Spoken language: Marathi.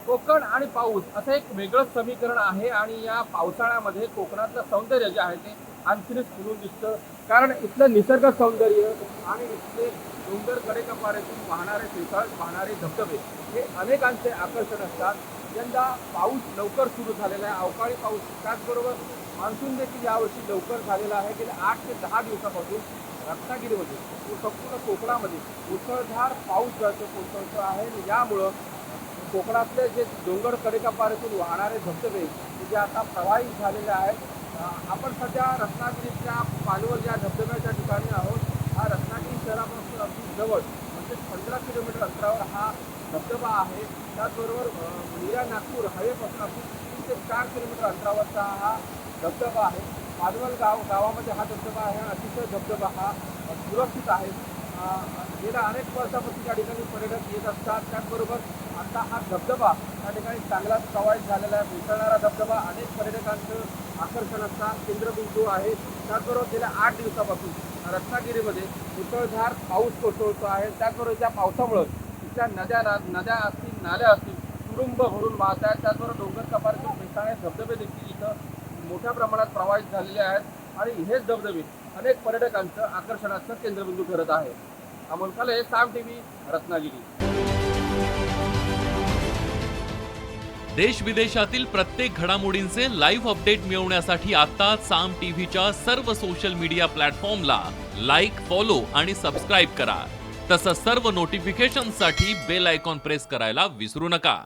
कोकण आणि पाऊस असं एक वेगळंच समीकरण आहे आणि या पावसाळ्यामध्ये कोकणातलं सौंदर्य जे आहे ते आणखीनच खुलून दिसतं. कारण इथलं निसर्ग सौंदर्य आणि इथले डोंगर कडेकपारीतून वाहणारे फेसाळत वाहणारे धबधबे हे अनेकांचे आकर्षण असतात. यंदा पाऊस लवकर सुरू झालेला आहे, अवकाळी पाऊस. त्याचबरोबर मान्सून देखील यावर्षी लवकर झालेला आहे. गेल्या 8 ते 10 दिवसापासून रत्नागिरीमध्ये संपूर्ण कोकणामध्ये मुसळधार पाऊस कोसळतो आहे. यामुळं कोकणातले जे डोंगर कडेकपारीतून वाहणारे धबधबे जे आता प्रवाहित झालेले आहेत. आपण सध्या रत्नागिरीच्या पालवल या धबधब्याच्या ठिकाणी आहोत. हा रत्नागिरी शहरापासून अगदी जवळ म्हणजे 15 किलोमीटर अंतरावर हा धबधबा आहे. त्याचबरोबर मीरा नागपूर हायवेपासून अगदी 3 ते 4 किलोमीटर अंतरावरचा हा धबधबा आहे. पालवल गावामध्ये हा धबधबा आहे. अतिशय धबधबा हा सुरक्षित आहे. गेल्या अनेक वर्षापासून त्या ठिकाणी पर्यटक येत असतात. त्याचबरोबर आता हा धबधबा त्या ठिकाणी चांगलाच प्रवाहित झालेला आहे. मिसळणारा धबधबा अनेक पर्यटकांचं आकर्षणाचा केंद्रबिंदू आहे. त्याचबरोबर गेल्या 8 दिवसापासून रत्नागिरीमध्ये मुसळधार पाऊस कोसळतो आहे. त्याचबरोबर त्या पावसामुळं तिथल्या नद्या असतील, नाल्या असतील, तुडुंब भरून वाहत आहेत. त्याचबरोबर डोंगर कपारीतून मिसळणारे धबधबे देखील इथं मोठ्या प्रमाणात प्रवाहित झालेले आहेत आणि हेच धबधबे अनेक पर्यटकांचं आकर्षणाचं केंद्रबिंदू ठरत आहे. अमोल काले, साम टीव्ही, रत्नागिरी. देश विदेशातील प्रत्येक घडामोडींचे लाईव्ह अपडेट मिळवण्यासाठी आता साम टीव्हीच्या सर्व सोशल मीडिया प्लॅटफॉर्मला लाईक, फॉलो आणि सबस्क्राईब करा. तसंच सर्व नोटिफिकेशनसाठी बेल आयकॉन प्रेस करायला विसरू नका.